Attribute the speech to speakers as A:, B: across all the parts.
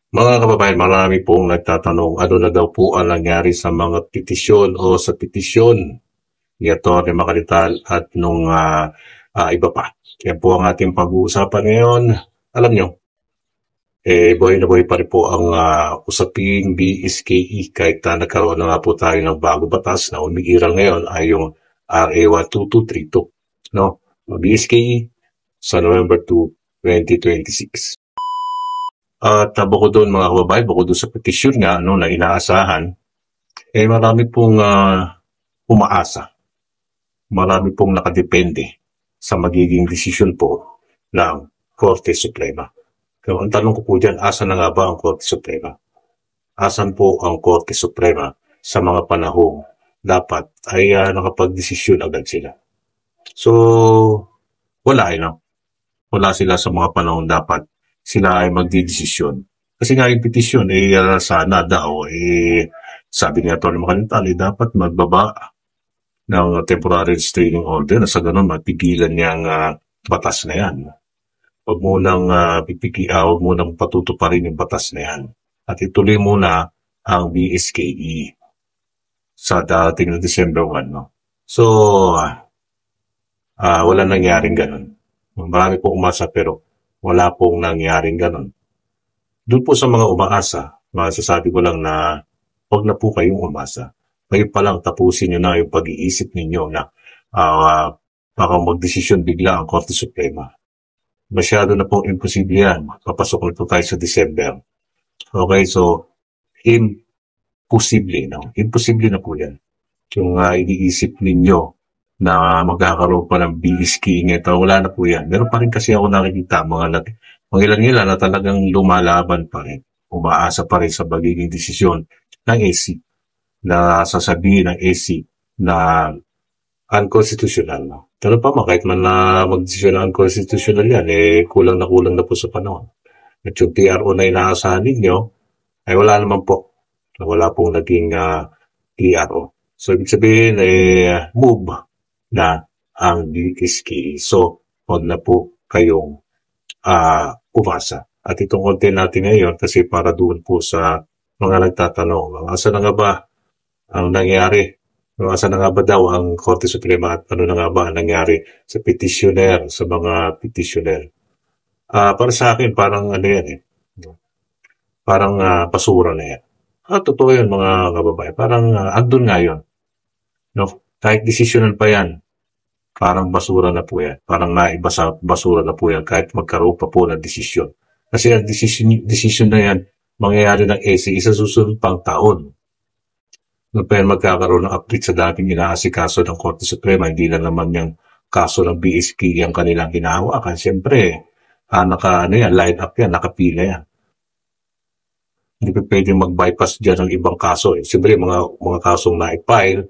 A: Mga kababayan, marami pong nagtatanong ano na daw po ang nangyari sa mga petisyon o sa petisyon ni Atty. Macalital at nung iba pa. Yan po ang ating pag-uusapan ngayon. Alam nyo, buhay na buhay pa rin po ang usaping BSKE kahit nagkaroon na nga po tayo ng bago batas na umiiral ngayon ay yung RA 12232. No? BSKE sa November 2, 2026. At bukod doon mga kababayan, bukod doon sa petisyon nga na inaasahan, marami pong umaasa. Marami pong nakadepende sa magiging desisyon po ng Korte Suprema. Kaya ang tanong ko po dyan, asan na nga ba ang Korte Suprema? Asan po ang Korte Suprema sa mga panahong dapat ay nakapag-desisyon agad sila? So, wala wala sila sa mga panahon dapat sila ay magdidesisyon. Kasi nga yung petisyon, sana daw, sabi ni Atty. Macalital, dapat magbaba ng temporary restraining order na sa ganun mapigilan niyang batas na yan. Huwag mo nang patutuparin yung batas na yan. At ituloy muna ang BSKE sa dating na December 1. No? So, wala nangyaring ganun. Marami pong umasa pero wala pong nangyaring ganun. Doon po sa mga umaasa, masasabi ko lang na huwag na po kayong umasa. Ngayon pa lang tapusin nyo na yung pag-iisip ninyo na baka magdesisyon bigla ang Korte Suprema. Masyado na pong imposible yan. Papasok na po tayo sa December. Okay, so imposible. No? Imposible na po yan. Yung iniisip ninyo na magkakaroon pa ng BSKE ito, wala na po yan. Meron pa rin kasi ako nakikita mga ilan-ilan na talagang lumalaban pa rin. Umaasa pa rin sa magiging desisyon ng AC na sasabihin ng AC na unconstitutional. No? Pero pa kahit man na mag-desisyon na unconstitutional yan, kulang na po sa panahon. At yung TRO na inaasahan ninyo, ay wala naman po. Wala pong naging TRO. So, ibig sabihin, move na ang BSKE. So, huwag na po kayong umasa. At itong content natin ngayon kasi para doon po sa mga nagtatanong, asa na nga ba ang nangyari? Asa na nga ba daw ang Korte Suprema at ano na nga ba ang nangyari sa petitioner, sa mga petitioner? Para sa akin, parang ano yan parang basura na yan. Totoo yun mga kababayan. Parang andun nga yun. No? Kahit desisyonan pa yan, parang basura na po yan. Parang naiba sa basura na po yan kahit magkaroon pa po ng desisyon. Kasi ang desisyon na yan, mangyayari ng AC isa susunod pang taon. No, pero magkakaroon ng update sa dating inaasikaso ng Korte Suprema, hindi na naman yung kaso ng BSK ang kanilang hinahawakan. Siyempre, line up yan, nakapila yan. Hindi pa pwedeng mag-bypass dyan ng ibang kaso. Siyempre, mga kasong na-file,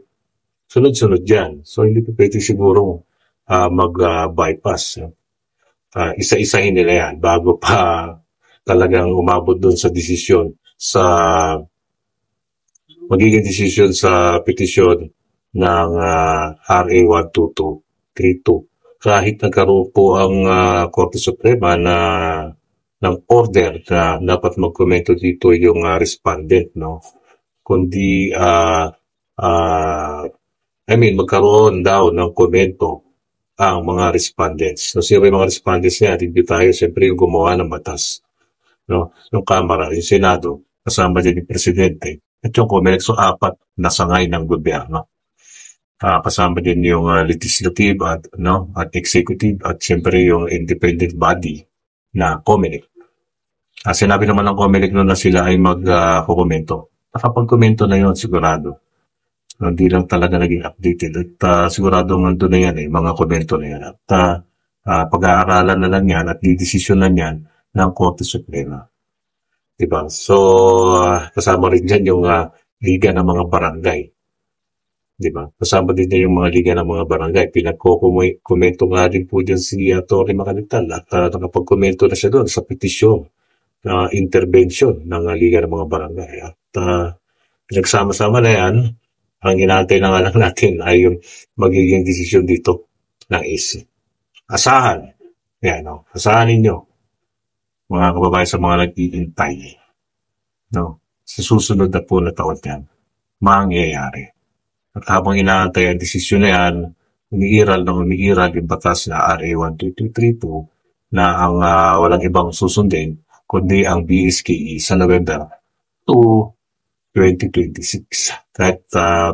A: sunod-sunod dyan. So, hindi pa pwede siguro mag-bypass. Isa-isahin nila yan bago pa talagang umabot doon sa desisyon magiging desisyon sa petisyon ng RA 12232. Kahit nagkaroon po ang Korte Suprema ng order na dapat magkomento dito yung respondent, no? Kundi magkaroon daw ng komento ang mga respondents. So, sino yung mga respondents niya? Hindi tayo, siyempre, yung gumawa ng batas. No? Yung Kamara, yung Senado, kasama din yung Presidente. At yung COMELEC, so 4 na sangay ng gobyerno. Kasama din yung legislative at executive at siyempre yung independent body na COMELEC. Sinabi naman ng COMELEC noon na sila ay mag-komento. Nakapag-komento na yun, sigurado. Hindi lang talaga naging updated. At sigurado nandun na yan, mga komento na yan. At pag-aaralan na lang yan at didesisyon na yan ng Korte Suprema. Diba? So, kasama rin dyan yung liga ng mga barangay. Diba? Kasama din dyan yung mga liga ng mga barangay. Pinagko-komento nga din po dyan si Atty. Macalital at nakapag-komento na siya doon sa petisyon na intervention ng liga ng mga barangay. At pinagsama-sama na yan, ang inaantay na nga lang natin ay yung magiging desisyon dito ng AC. Asahan. Yan, no? Asahan ninyo, mga kababayan sa mga nag-iintay. no? Sa susunod na po na taon yan, mangyayari. At habang inaantay ang desisyon na yan, umiiral yung batas na RA 12232 na ang walang ibang susundin kundi ang BSKE sa November 2, 2026.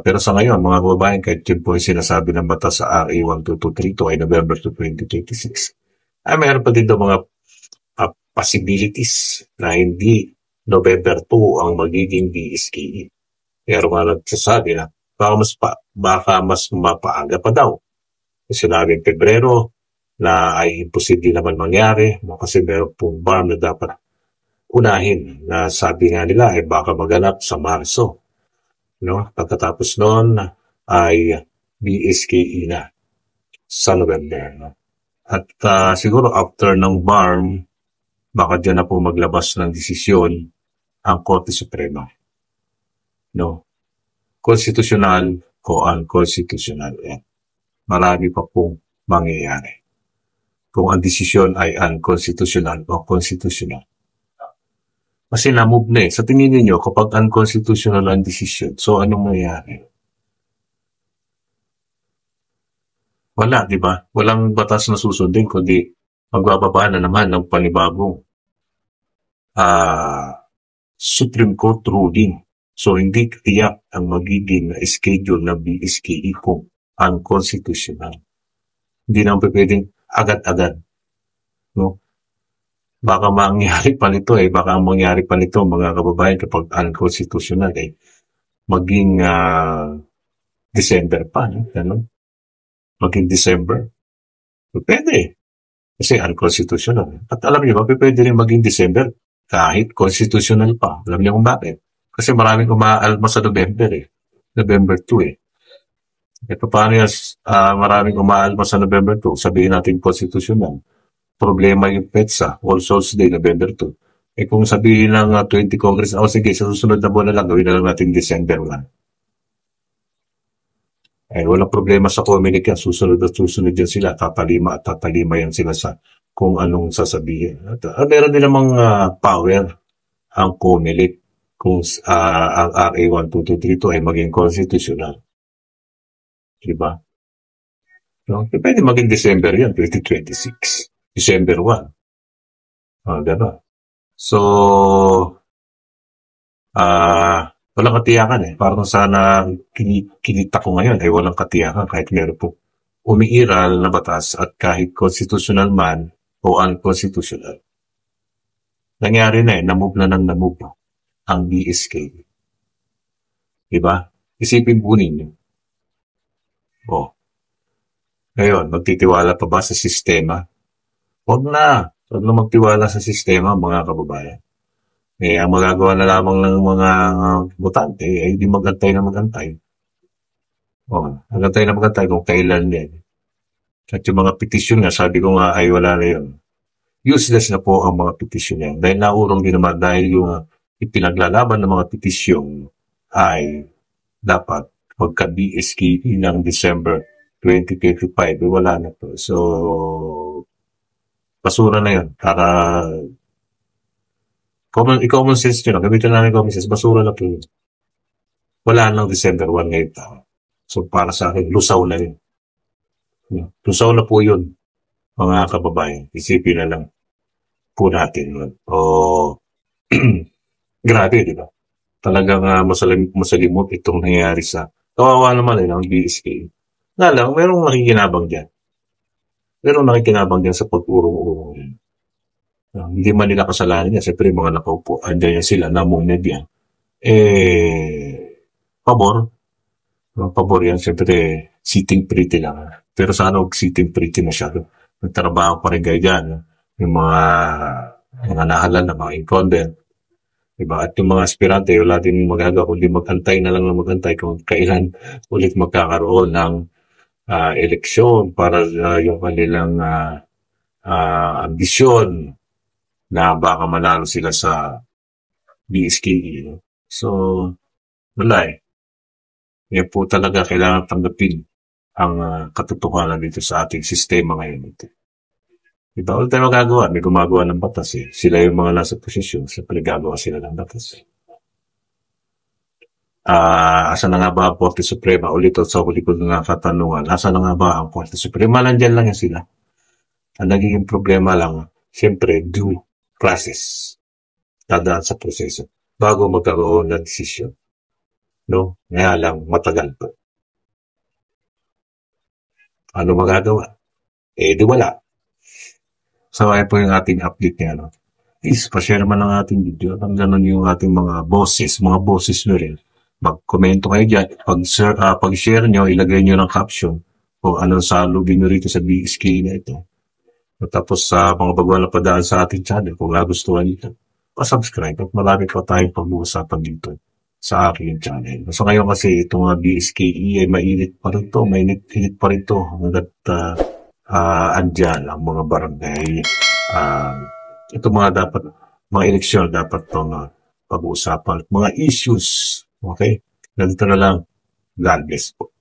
A: Pero sa ngayon, mga kababayan, kahit yun po yung sinasabi ng batas sa RA 12232 ay November 2, 2026, ay mayroon pa din daw mga possibilities na hindi November 2 ang magiging BSKE. Pero mga nagsasabi na baka mas mapaaga pa daw. Sinabi ng Pebrero na ay imposible naman mangyari kasi meron pong BARM na dapat unahin na sabi nga nila ay baka maganap sa Marso. No? Pagkatapos noon ay BSKE na sa November. No? At siguro after ng BARM, baka dyan na po maglabas ng desisyon ang Korte Suprema. No? Constitutional o unconstitutional. Marami pa pong mangyayari. Kung ang desisyon ay unconstitutional o constitutional. Kasi na-move na eh. Sa tingin niyo kapag unconstitutional ang desisyon, so anong mangyayari? Wala, di ba? Walang batas na susundin, kundi magbababa na naman ng panibagong Supreme Court ruling. So, hindi tiyak ang magiging schedule ng BSKE kung unconstitutional. Hindi naman pwedeng agad-agad. No? Baka mangyari pa nito Baka mangyari pa nito, mga kababayan, kapag unconstitutional maging December pa. No? Ano? Maging December. Pwede. Kasi unconstitutional. At alam niyo ba, pwede rin maging December kahit constitutional pa. Alam niyo kung bakit? Kasi maraming umaalma sa November November 2 paano yan? Maraming umaalma sa November 2. Sabihin natin constitutional. Problema yung PETSA, All Souls Day, November 2. Kung sabihin ng 20 Congress, sige, sa susunod na buwan na lang, gawin na lang natin December 1. Walang problema sa Comelec yan. Susunod at susunod yan sila. Tatalima yan sila sa kung anong sasabihin. At meron din namang power ang Comelec kung ang RA 12232 ay maging constitutional. Diba? No? Pwede maging December yan, 2026. December 1. Diba? So, walang katiyakan Parang sana kinita ko ngayon ay walang katiyakan kahit meron po umiiral na batas at kahit constitutional man o unconstitutional. Nangyari na namove na ang BSK. Diba? Isipin po ninyo. Ngayon, magtitiwala pa ba sa sistema? Huwag na magtiwala sa sistema, mga kababayan. Ang magagawa na lamang ng mga botante ay hindi magantay na magantay. Magantay kung kailan din. At yung mga petisyon nga, sabi ko nga ay wala na yun. Useless na po ang mga petisyon yan. Dahil naurong din naman dahil yung ipinaglalaban ng mga petisyon ay dapat pagka-BSKE ng December 2025, wala na to. So, basura na yun. Para common sense nyo lang. Gamitin namin common sense. Basura na po yun. Wala nang December 1 ngayon. So, para sa akin, lusaw na yun. Lusaw na po yun, mga kababayan. Isipin na lang po natin. Grabe, di ba? Talagang masalimot itong nangyayari sa kawawa naman ang BSK. Nga lang, merong nakikinabang dyan. Sa pag-urong-urong. Hindi man nila kasalanan yan. Siyempre, mga nakaupo, andyan yan sila, namuned yan. Pabor yan. Siyempre, sitting pretty lang. Pero sana huwag sitting pretty masyado. Nagtrabaho pa rin kayo dyan. Yung mga nahalal na mga incumbent. Diba? At yung mga aspirante, wala din magagawa kundi mag-antay na lang kung kailan ulit magkakaroon ng eleksyon para yung kanilang ambisyon na baka manalo sila sa BSKE. So, wala Yan po talaga kailangan tanggapin ang katotohanan dito sa ating sistema ngayon. Diba? Wala tayo magagawa. May gumagawa ng batas Sila yung mga nasa posisyon. Siyempre gagawa sila ng batas Asa na nga ba ang Korte Suprema? Ulit sa huli ko nga katanungan, asa na nga ba ang Korte Suprema? Nandyan lang yan sila. Ang nagiging problema lang, siyempre, due process. Dadaan sa proseso bago magkaroon ng desisyon. No? Kaya lang, matagal po. Ano magagawa? Di wala. So, ay po yung ating update niya. No? Please, pa-share man ang ating video. Ang ganun yung ating mga bosses nyo rin. Mag-komento kayo dyan. Pag-share nyo, ilagay nyo ng caption kung ano sa lubin nyo rito sa BSK na ito. At tapos sa mga bago na padaan sa ating channel, kung nagustuhan nyo, pa-subscribe at marami pa tayong pag-uusapan dito sa aking channel. So ngayon kasi itong BSKE ay mainit pa rin to, mainit pa rin to hanggat andyan ang mga barangay. Ito mga dapat, mga eleksyon dapat itong pag-uusapan. Mga issues, okay? Ganito na lang. God bless po.